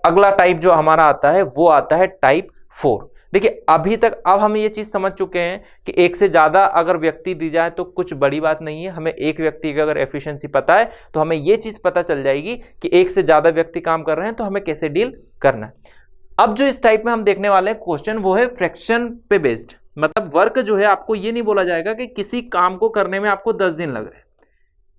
अगला टाइप जो हमारा आता है वो आता है टाइप 4। देखिए अभी तक अब हम ये चीज समझ चुके हैं कि एक से ज्यादा अगर व्यक्ति दी जाए तो कुछ बड़ी बात नहीं है। हमें एक व्यक्ति की अगर एफिशिएंसी पता है तो हमें ये चीज पता चल जाएगी कि एक से ज्यादा व्यक्ति काम कर रहे हैं तो हमें कैसे डील करना है। अब जो इस टाइप में हम देखने वाले हैं क्वेश्चन वो है फ्रैक्शन पे बेस्ड। मतलब वर्क जो है आपको ये नहीं बोला जाएगा कि किसी काम को करने में आपको 10 दिन लग रहे हैं,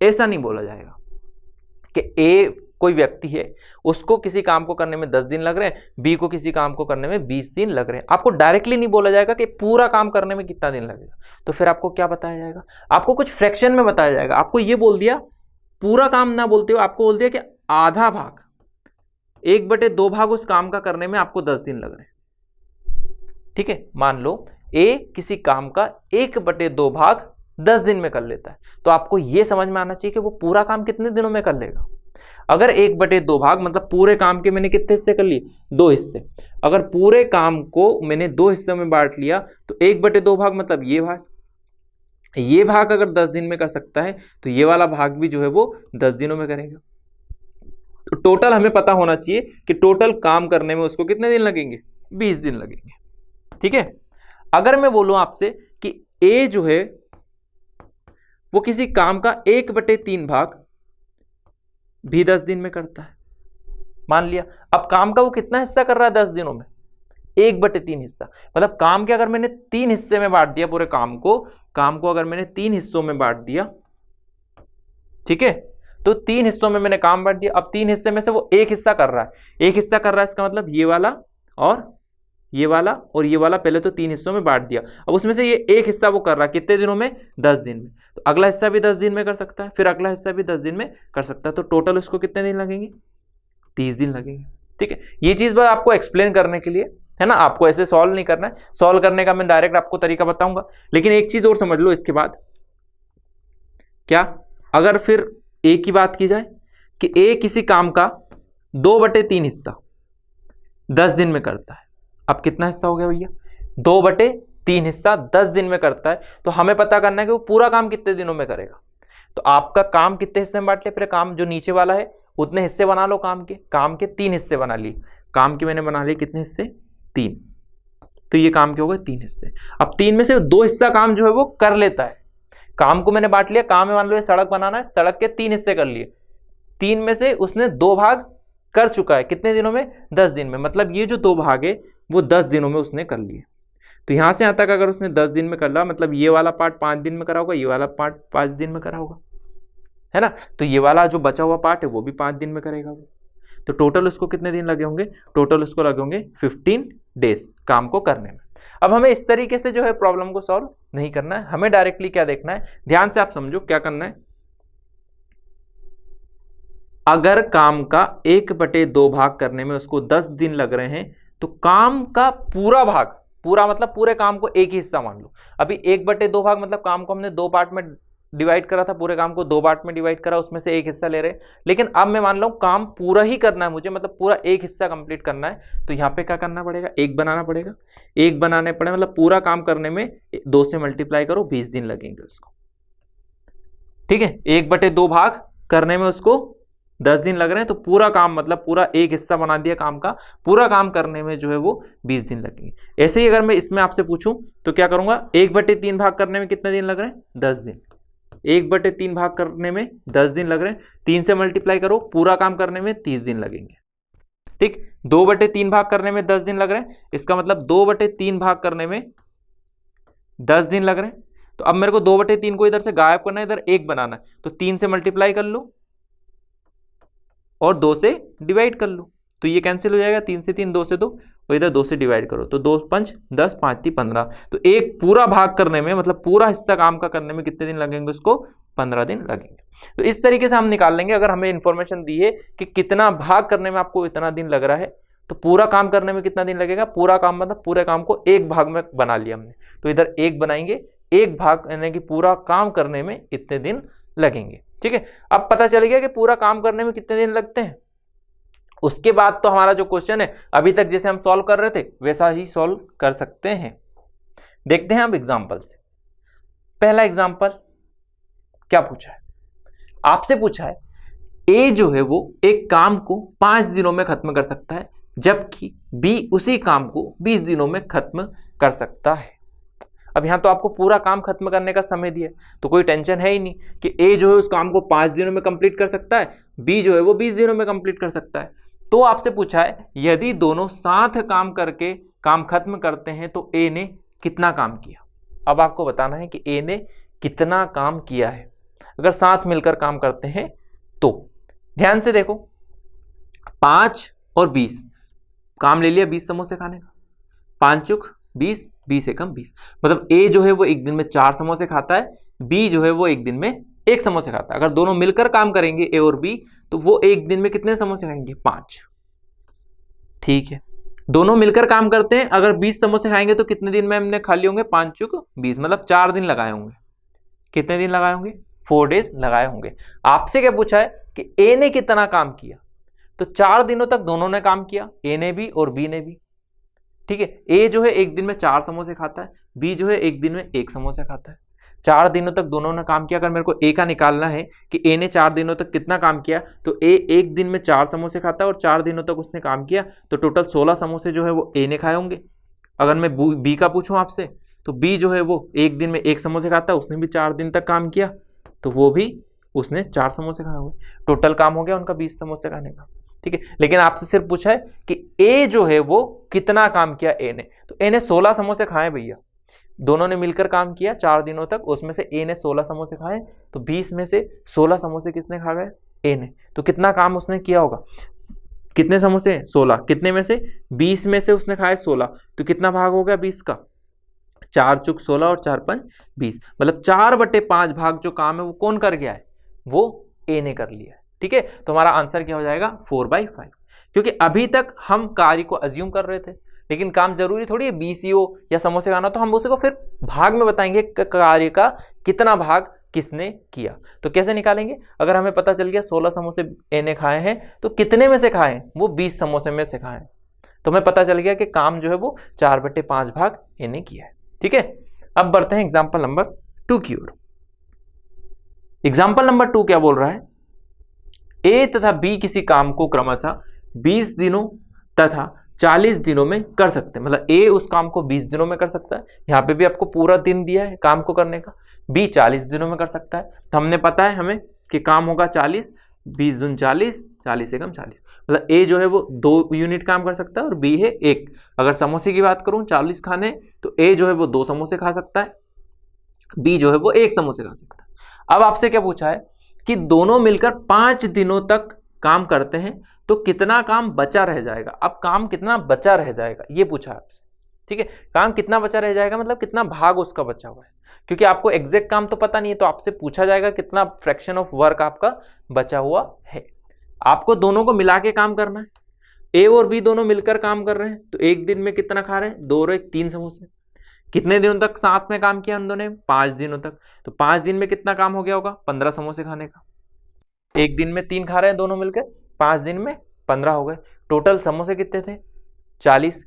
ऐसा नहीं बोला जाएगा कि ए कोई व्यक्ति है उसको किसी काम को करने में 10 दिन लग रहे हैं, बी को किसी काम को करने में 20 दिन लग रहे हैं। आपको डायरेक्टली नहीं बोला जाएगा कि पूरा काम करने में कितना दिन लगेगा। तो फिर आपको क्या बताया जाएगा, आपको कुछ फ्रैक्शन में बताया जाएगा। आपको ये बोल दिया पूरा काम ना बोलते हो, आपको बोल दिया कि आधा भाग 1/2 भाग उस काम का करने में आपको 10 दिन लग रहे हैं। ठीक है, मान लो ए किसी काम का 1/2 भाग 10 दिन में कर लेता है, तो आपको यह समझ में आना चाहिए कि वो पूरा काम कितने दिनों में कर लेगा। अगर 1/2 भाग मतलब पूरे काम के मैंने कितने हिस्से कर लिए, 2 हिस्से। अगर पूरे काम को मैंने 2 हिस्सों में बांट लिया तो 1/2 भाग मतलब ये भाग अगर 10 दिन में कर सकता है तो ये वाला भाग भी जो है वो 10 दिनों में करेगा। तो टोटल हमें पता होना चाहिए कि टोटल काम करने में उसको कितने दिन लगेंगे, 20 दिन लगेंगे। ठीक है, अगर मैं बोलूं आपसे कि ए जो है वो किसी काम का 1/3 भाग भी 10 दिन में करता है, मान लिया। अब काम का वो कितना हिस्सा कर रहा है 10 दिनों में, 1/3 हिस्सा। मतलब काम के अगर मैंने 3 हिस्से में बांट दिया, पूरे काम को अगर मैंने 3 हिस्सों में बांट दिया, ठीक है, तो 3 हिस्सों में मैंने काम बांट दिया। अब 3 हिस्से में से वो एक हिस्सा कर रहा है, इसका मतलब ये वाला और ये वाला और ये वाला, पहले तो 3 हिस्सों में बांट दिया। अब उसमें से ये एक हिस्सा वो कर रहा है कितने दिनों में, 10 दिन में। तो अगला हिस्सा भी 10 दिन में कर सकता है, फिर अगला हिस्सा भी 10 दिन में कर सकता है। तो टोटल उसको कितने दिन लगेंगे, 30 दिन लगेंगे। ठीक है, ये चीज बस आपको एक्सप्लेन करने के लिए है ना, आपको ऐसे सॉल्व नहीं करना है। सॉल्व करने का मैं डायरेक्ट आपको तरीका बताऊंगा। लेकिन एक चीज और समझ लो इसके बाद, क्या अगर फिर ए की बात की जाए कि ए किसी काम का 2/3 हिस्सा 10 दिन में करता है। अब कितना हिस्सा हो गया भैया, 2/3 हिस्सा 10 दिन में करता है। तो हमें पता करना है कि वो पूरा काम कितने दिनों में करेगा। तो आपका काम कितने हिस्से में बांट लिया, फिर काम जो नीचे वाला है उतने हिस्से बना लो। काम के 3 हिस्से बना लिए। काम के मैंने बना लिए कितने हिस्से, 3। तो ये काम के हो गए 3 हिस्से। अब 3 में से 2 हिस्सा काम जो है वो कर लेता है। काम को मैंने बांट लिया, काम में मान लो ये सड़क बनाना है, सड़क के 3 हिस्से कर लिए। 3 में से उसने 2 भाग कर चुका है, कितने दिनों में, 10 दिन में। मतलब ये जो 2 भाग है वो 10 दिनों में उसने कर लिए। तो यहां से यहां तक अगर उसने 10 दिन में कर लिया, मतलब ये वाला पार्ट 5 दिन में करा होगा, ये वाला पार्ट 5 दिन में करा होगा, है ना। तो ये वाला जो बचा हुआ पार्ट है वो भी 5 दिन में करेगा वो। तो टोटल उसको कितने दिन लगे होंगे, टोटल उसको लगे होंगे 15 डेज काम को करने में। अब हमें इस तरीके से जो है प्रॉब्लम को सॉल्व नहीं करना है, हमें डायरेक्टली क्या देखना है, ध्यान से आप समझो क्या करना है। अगर काम का 1/2 भाग करने में उसको 10 दिन लग रहे हैं तो काम का पूरा भाग, पूरा मतलब पूरे काम को एक ही हिस्सा मान लो। अभी 1/2 भाग मतलब काम को हमने 2 पार्ट में डिवाइड करा था, पूरे काम को 2 पार्ट में डिवाइड करा, उसमें से एक हिस्सा ले रहे हैं। लेकिन अब मैं मान लो काम पूरा ही करना है मुझे, मतलब पूरा एक हिस्सा कंप्लीट करना है। तो यहाँ पे क्या करना पड़ेगा, 1 बनाना पड़ेगा। 1 बनाने पड़े मतलब पूरा काम करने में 2 से मल्टीप्लाई करो, 20 दिन लगेंगे उसको। ठीक है, 1/2 भाग करने में उसको 10 दिन लग रहे हैं। तो पूरा काम मतलब पूरा एक हिस्सा बना दिया काम का, पूरा काम करने में जो है वो 20 दिन लगेंगे। ऐसे ही अगर मैं इसमें आपसे पूछूं तो क्या करूंगा, 1/3 भाग करने में कितने दिन लग रहे हैं, 10 दिन। 1/3 भाग करने में 10 दिन लग रहे हैं, 3 से मल्टीप्लाई करो, पूरा काम करने में 30 दिन लगेंगे। ठीक, 2/3 भाग करने में 10 दिन लग रहे हैं, इसका मतलब 2/3 भाग करने में 10 दिन लग रहे हैं। तो अब मेरे को 2/3 को इधर से गायब करना है, इधर 1 बनाना है। तो 3 से मल्टीप्लाई कर लो और 2 से डिवाइड कर लो, तो ये कैंसिल हो जाएगा। 3 से 3, 2 से 2, और इधर 2 से डिवाइड करो तो 2 5 10, 5 3 15। तो एक पूरा भाग करने में मतलब पूरा हिस्सा काम का करने में कितने दिन लगेंगे, उसको 15 दिन लगेंगे। तो इस तरीके से हम निकाल लेंगे। अगर हमें इंफॉर्मेशन दी है कि कितना भाग करने में आपको इतना दिन लग रहा है, तो पूरा काम करने में कितना दिन लगेगा, पूरा काम मतलब पूरे काम को एक भाग में बना लिया हमने। तो इधर 1 बनाएंगे, एक भाग यानी कि पूरा काम करने में इतने दिन लगेंगे। ठीक है, अब पता चल गया कि पूरा काम करने में कितने दिन लगते हैं। उसके बाद तो हमारा जो क्वेश्चन है अभी तक जैसे हम सॉल्व कर रहे थे वैसा ही सॉल्व कर सकते हैं। देखते हैं अब एग्जांपल से। पहला एग्जांपल क्या पूछा है, आपसे पूछा है ए जो है वो एक काम को 5 दिनों में खत्म कर सकता है, जबकि बी उसी काम को 20 दिनों में खत्म कर सकता है। अब यहाँ तो आपको पूरा काम खत्म करने का समय दिया, तो कोई टेंशन है ही नहीं कि ए जो है उस काम को 5 दिनों में कंप्लीट कर सकता है, बी जो है वो 20 दिनों में कंप्लीट कर सकता है। तो आपसे पूछा है यदि दोनों साथ काम करके काम खत्म करते हैं तो ए ने कितना काम किया। अब आपको बताना है कि ए ने कितना काम किया है अगर साथ मिलकर काम करते हैं तो। ध्यान से देखो, 5 और 20 काम ले लिया 20 समोसे खाने का, 5 चुक 20, 20 एकम 20, मतलब ए जो है वो एक दिन में 4 समोसे खाता है, बी जो है वो एक दिन में 1 समोसे खाता है। अगर दोनों मिलकर काम करेंगे ए और बी तो वो एक दिन में कितने समोसे खाएंगे? 5। ठीक है, दोनों मिलकर काम करते हैं, अगर 20 समोसे खाएंगे तो कितने दिन में हमने खा लिए होंगे? 5 चुक 20, मतलब 4 दिन लगाए होंगे। कितने दिन लगाए होंगे? 4 डेज लगाए होंगे। आपसे क्या पूछा है कि ए ने कितना काम किया, तो 4 दिनों तक दोनों ने काम किया, ए ने भी और बी ने भी। ठीक है, ए जो है एक दिन में 4 समोसे खाता है, बी जो है एक दिन में 1 समोसा खाता है। 4 दिनों तक दोनों ने काम किया। अगर मेरे को ए का निकालना है कि ए ने 4 दिनों तक कितना काम किया, तो ए एक दिन में 4 समोसे खाता है और 4 दिनों तक उसने काम किया, तो टोटल 16 समोसे जो है वो ए ने खाए होंगे। अगर मैं बी का पूछूं आपसे, तो बी जो है वो एक दिन में 1 समोसे खाता है, उसने भी 4 दिन तक काम किया, तो वो भी उसने 4 समोसे खाए होंगे। टोटल काम हो गया उनका 20 समोसे खाने का। ठीक है, लेकिन आपसे सिर्फ पूछा है कि ए जो है वो कितना काम किया ए ने, तो ए ने 16 समोसे खाए भैया, दोनों ने मिलकर काम किया 4 दिनों तक, उसमें से ए ने 16 समोसे खाए, तो 20 में से 16 समोसे किसने खा गए? ए ने। तो कितना काम उसने किया होगा? कितने समोसे? 16। कितने में से? 20 में से उसने खाए 16, तो कितना भाग हो गया 20 का? 4 चुक 16 और 4 5 20, मतलब 4/5 भाग जो काम है वो कौन कर गया है? वो ए ने कर लिया है। ठीक है, तो हमारा आंसर क्या हो जाएगा? 4/5। क्योंकि अभी तक हम कार्य को अज्यूम कर रहे थे, लेकिन काम जरूरी थोड़ी है BCO या समोसे खाना, तो हम उसको फिर भाग में बताएंगे कार्य का कितना भाग किसने किया। तो कैसे निकालेंगे? अगर हमें पता चल गया 16 समोसे ए ने खाए हैं, तो कितने में से खाए हैं? वो 20 समोसे में से खाए, तो हमें पता चल गया कि काम जो है वो 4/5 भाग ए ने किया है। ठीक है, अब बढ़ते हैं एग्जाम्पल नंबर 2 की ओर। एग्जाम्पल नंबर 2 क्या बोल रहा है? ए तथा बी किसी काम को क्रमशः 20 दिनों तथा 40 दिनों में कर सकते हैं, मतलब ए उस काम को 20 दिनों में कर सकता है, यहाँ पे भी आपको पूरा दिन दिया है काम को करने का, बी 40 दिनों में कर सकता है। तो हमने पता है हमें कि काम होगा 40, 20 दून 40, 40 एकम 40, मतलब ए जो है वो 2 यूनिट काम कर सकता है और बी है 1। अगर समोसे की बात करूं 40 खाने, तो ए जो है वो 2 समोसे खा सकता है, बी जो है वो 1 समोसे खा सकता है। अब आपसे क्या पूछा है कि दोनों मिलकर 5 दिनों तक काम करते हैं तो कितना काम बचा रह जाएगा। अब काम कितना बचा रह जाएगा ये पूछा आपसे। ठीक है, काम कितना बचा रह जाएगा मतलब कितना भाग उसका बचा हुआ है, क्योंकि आपको एग्जैक्ट काम तो पता नहीं है, तो आपसे पूछा जाएगा कितना फ्रैक्शन ऑफ वर्क आपका बचा हुआ है। आपको दोनों को मिला के काम करना है, ए और बी दोनों मिलकर काम कर रहे हैं, तो एक दिन में कितना खा रहे हैं? 2 और 1 3 समोसे। कितने दिनों तक साथ में काम किया उन दोनों ने? 5 दिनों तक। तो 5 दिन में कितना काम हो गया होगा? 15 समोसे खाने का। एक दिन में 3 खा रहे हैं दोनों मिलकर, 5 दिन में 15 हो गए। टोटल समोसे कितने थे? 40।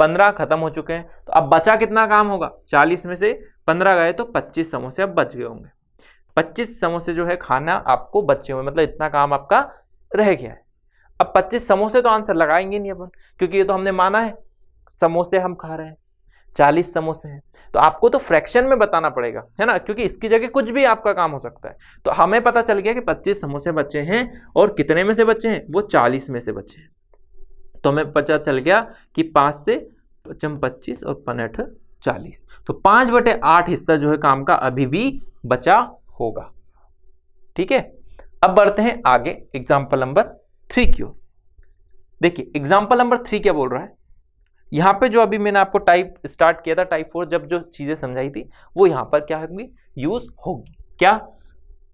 15 खत्म हो चुके हैं, तो अब बचा कितना काम होगा? 40 में से 15 गए तो 25 समोसे अब बच गए होंगे। 25 समोसे जो है खाना आपको बचे हुए, मतलब इतना काम आपका रह गया है। अब 25 समोसे तो आंसर लगाएंगे नहीं अपन, क्योंकि ये तो हमने माना है समोसे हम खा रहे हैं, 40 समोसे हैं, तो आपको तो फ्रैक्शन में बताना पड़ेगा, है ना, क्योंकि इसकी जगह कुछ भी आपका काम हो सकता है। तो हमें पता चल गया कि 25 समोसे बचे हैं, और कितने में से बचे हैं? वो 40 में से बचे हैं। तो हमें पता चल गया कि 5 से 25 और 5 40, तो 5/8 हिस्सा जो है काम का अभी भी बचा होगा। ठीक है, अब बढ़ते हैं आगे एग्जाम्पल नंबर 3 की ओर। देखिए एग्जाम्पल नंबर 3 क्या बोल रहा है? यहाँ पे जो अभी मैंने आपको टाइप स्टार्ट किया था, टाइप 4, जब जो चीजें समझाई थी वो यहाँ पर क्या होगी? यूज होगी। क्या?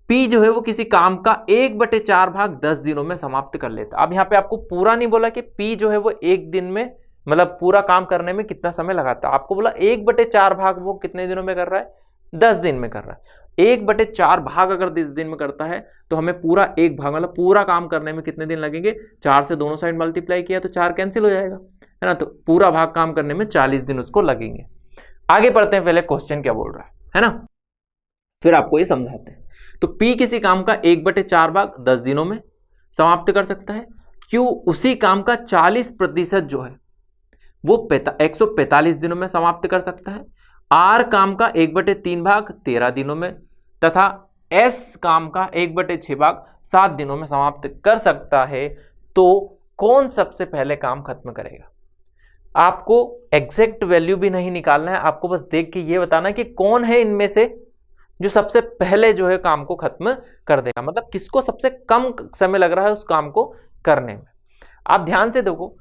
P जो है वो किसी काम का 1/4 भाग 10 दिनों में समाप्त कर लेता। अब यहाँ पे आपको पूरा नहीं बोला कि P जो है वो एक दिन में, मतलब पूरा काम करने में कितना समय लगाता, आपको बोला 1/4 भाग वो कितने दिनों में कर रहा है? 10 दिन में कर रहा है। 1/4 भाग अगर 10 दिन में करता है तो हमें पूरा 1 भाग मतलब पूरा काम करने में कितने दिन लगेंगे? 4 से दोनों साइड मल्टीप्लाई किया तो 4 कैंसिल हो जाएगा, है ना, तो पूरा भाग काम करने में 40 दिन उसको लगेंगे। आगे पढ़ते हैं, पहले क्वेश्चन क्या बोल रहा है ना, फिर आपको ये समझाते हैं। तो P किसी काम का 1/4 भाग 10 दिनों में समाप्त कर सकता है। Q उसी काम का 40% जो है वो 145 दिनों में समाप्त कर सकता है। R काम का 1/3 भाग 13 दिनों में तथा S काम का 1/6 भाग 7 दिनों में समाप्त कर सकता है। तो कौन सबसे पहले काम खत्म करेगा? आपको एग्जैक्ट वैल्यू भी नहीं निकालना है, आपको बस देख के ये बताना है कि कौन है इनमें से जो सबसे पहले जो है काम को खत्म कर देगा, मतलब किसको सबसे कम समय लग रहा है उस काम को करने में। आप ध्यान से देखो,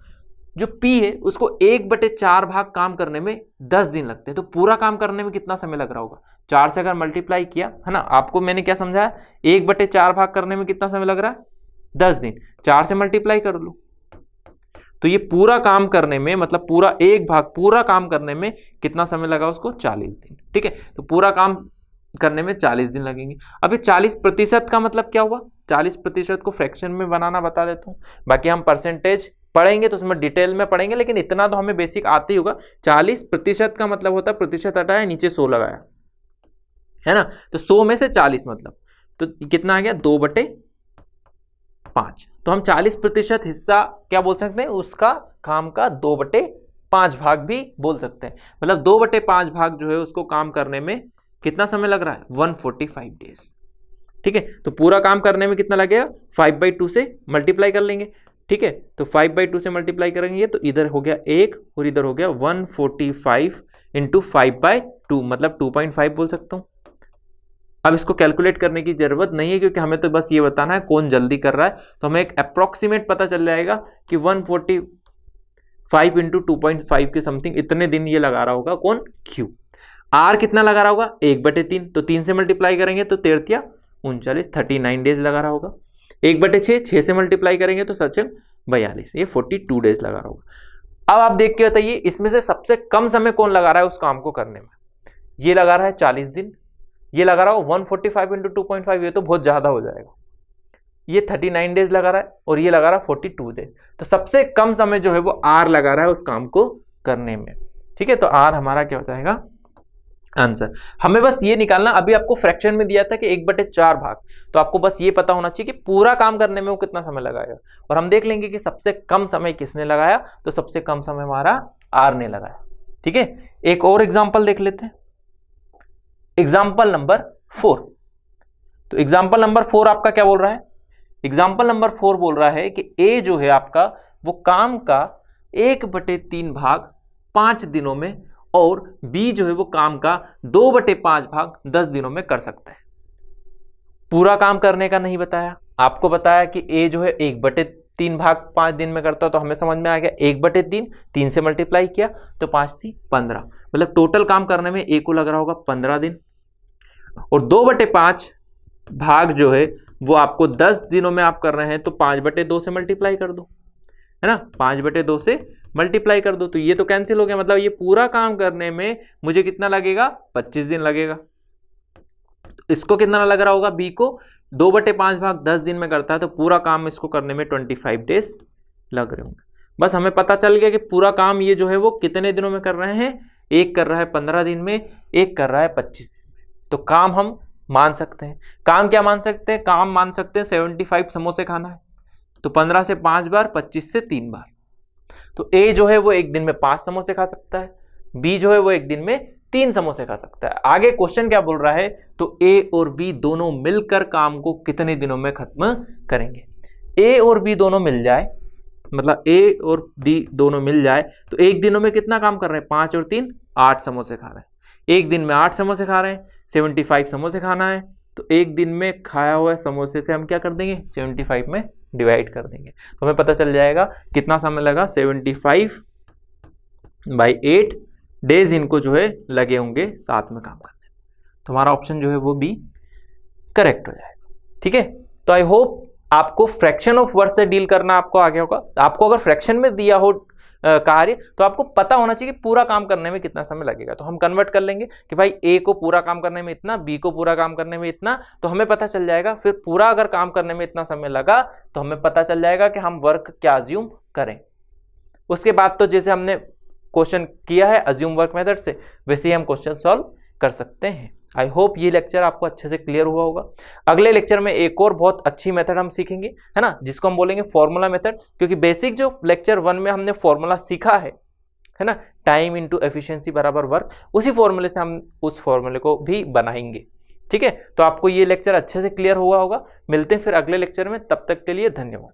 जो P है उसको 1/4 भाग काम करने में 10 दिन लगते हैं, तो पूरा काम करने में कितना समय लग रहा होगा? 4 से अगर मल्टीप्लाई किया है ना, आपको मैंने क्या समझाया, 1/4 भाग करने में कितना समय लग रहा है? 10 दिन। 4 से मल्टीप्लाई कर लो तो ये पूरा काम करने में, मतलब पूरा एक भाग पूरा काम करने में कितना समय लगा उसको? 40 दिन। ठीक है, तो पूरा काम करने में 40 दिन लगेंगे। अब ये 40% का मतलब क्या हुआ? 40% को फ्रैक्शन में बनाना बता देता हूँ, बाकी हम परसेंटेज पढ़ेंगे तो उसमें डिटेल में पढ़ेंगे, लेकिन इतना तो हमें बेसिक आते ही होगा। 40% का मतलब होता है प्रतिशत हटाया नीचे 100 लगाया, है ना, तो 100 में से 40 मतलब तो कितना आ गया? 2/5। तो हम 40% हिस्सा क्या बोल सकते हैं? उसका काम का 2/5 भाग भी बोल सकते हैं, मतलब 2/5 भाग जो है उसको काम करने में कितना समय लग रहा है? 145 डेज। ठीक है, तो पूरा काम करने में कितना लगेगा? 5/2 से मल्टीप्लाई कर लेंगे। ठीक है, तो 5/2 से मल्टीप्लाई करेंगे तो इधर हो गया 1 और इधर हो गया 145 इंटू 5/2 मतलब 2.5 बोल सकता हूं। अब इसको कैलकुलेट करने की जरूरत नहीं है क्योंकि हमें तो बस ये बताना है कौन जल्दी कर रहा है, तो हमें एक अप्रोक्सीमेट पता चल जाएगा कि 145 इंटू 2.5 के समथिंग इतने दिन ये लगा रहा होगा कौन? Q। R कितना लगा रहा होगा? 1/3, तो 3 से मल्टीप्लाई करेंगे तो 13 39 39 डेज लगा रहा होगा। 1/6 6 से मल्टीप्लाई करेंगे तो सचिन 42, ये 42 डेज लगा रहा होगा। अब आप देख के बताइए इसमें से सबसे कम समय कौन लगा रहा है उस काम को करने में? ये लगा रहा है 40 दिन, ये लगा रहा हो 145 इंटू 2.5, ये तो बहुत ज्यादा हो जाएगा। ये 39 डेज लगा रहा है और ये लगा रहा है 42 डेज, तो सबसे कम समय जो है वो R लगा रहा है उस काम को करने में। ठीक है, तो R हमारा क्या हो जाएगा? आंसर। हमें बस ये निकालना, अभी आपको फ्रैक्शन में दिया था कि 1/4 भाग, तो आपको बस ये पता होना चाहिए कि पूरा काम करने में वो कितना समय लगाएगा, और हम देख लेंगे कि सबसे कम समय किसने लगाया, तो सबसे कम समय हमारा R ने लगाया। ठीक है, एक और एग्जाम्पल देख लेते हैं, एग्जाम्पल नंबर 4। तो एग्जाम्पल नंबर 4 आपका क्या बोल रहा है? एग्जाम्पल नंबर 4 बोल रहा है कि A जो है आपका वो काम का 1/3 भाग 5 दिनों में और B जो है वो काम का 2/5 भाग 10 दिनों में कर सकता है। पूरा काम करने का नहीं बताया, आपको बताया कि A जो है 1/3 भाग 5 दिन में करता है, तो हमें समझ में आ गया 1/3, 3 से मल्टीप्लाई किया तो 5 थी 15, मतलब टोटल काम करने में A को लग रहा होगा 15 दिन, और 2/5 भाग जो है वो आपको 10 दिनों में आप कर रहे हैं, तो 5/2 से मल्टीप्लाई कर दो, है ना, 5/2 से मल्टीप्लाई कर दो, तो ये तो कैंसिल हो गया, मतलब ये पूरा काम करने में मुझे कितना लगेगा? 25 दिन लगेगा। तो इसको कितना लग रहा होगा? B को 2/5 भाग 10 दिन में करता है, तो पूरा काम इसको करने में 25 डेज लग रहे होंगे। बस हमें पता चल गया कि पूरा काम ये जो है वो कितने दिनों में कर रहे हैं, एक कर रहा है 15 दिन में, एक कर रहा है 25 दिन में, तो काम हम मान सकते हैं। काम क्या मान सकते हैं? काम मान सकते हैं 75 समोसे खाना है, तो 15 से 5 बार, 25 से 3 बार, तो A जो है वो एक दिन में 5 समोसे खा सकता है, B जो है वो एक दिन में 3 समोसे खा सकता है। आगे क्वेश्चन क्या बोल रहा है? तो A और B दोनों मिलकर काम को कितने दिनों में खत्म करेंगे? A और B दोनों मिल जाए, मतलब A और D दोनों मिल जाए तो एक दिनों में कितना काम कर रहे हैं? 5 और 3 8 समोसे खा रहे हैं, एक दिन में 8 समोसे खा रहे हैं, 75 समोसे खाना है, तो एक दिन में खाया हुआ समोसे से हम क्या कर देंगे? 75 में डिवाइड कर देंगे, तो हमें पता चल जाएगा कितना समय लगा, 75/8 डेज इनको जो है लगे होंगे साथ में काम करने में। तो हमारा ऑप्शन जो है वो B करेक्ट हो जाएगा। ठीक है, तो आई होप आपको फ्रैक्शन ऑफ वर्ड से डील करना आपको आ गया होगा। आपको अगर फ्रैक्शन में दिया हो कार्य तो आपको पता होना चाहिए कि पूरा काम करने में कितना समय लगेगा, तो हम कन्वर्ट कर लेंगे कि भाई A को पूरा काम करने में इतना, B को पूरा काम करने में इतना, तो हमें पता चल जाएगा। फिर पूरा अगर काम करने में इतना समय लगा तो हमें पता चल जाएगा कि हम वर्क क्या अज्यूम करें। उसके बाद तो जैसे हमने क्वेश्चन किया है अज्यूम वर्क मेथड से, वैसे ही हम क्वेश्चन सॉल्व कर सकते हैं। आई होप ये लेक्चर आपको अच्छे से क्लियर हुआ होगा। अगले लेक्चर में एक और बहुत अच्छी मेथड हम सीखेंगे, है ना, जिसको हम बोलेंगे फॉर्मूला मेथड, क्योंकि बेसिक जो लेक्चर 1 में हमने फॉर्मूला सीखा है ना, टाइम इंटू एफिशिएंसी बराबर वर्क, उसी फॉर्मूले से हम उस फॉर्मूले को भी बनाएंगे। ठीक है, तो आपको ये लेक्चर अच्छे से क्लियर हुआ होगा। मिलते हैं फिर अगले लेक्चर में, तब तक के लिए धन्यवाद।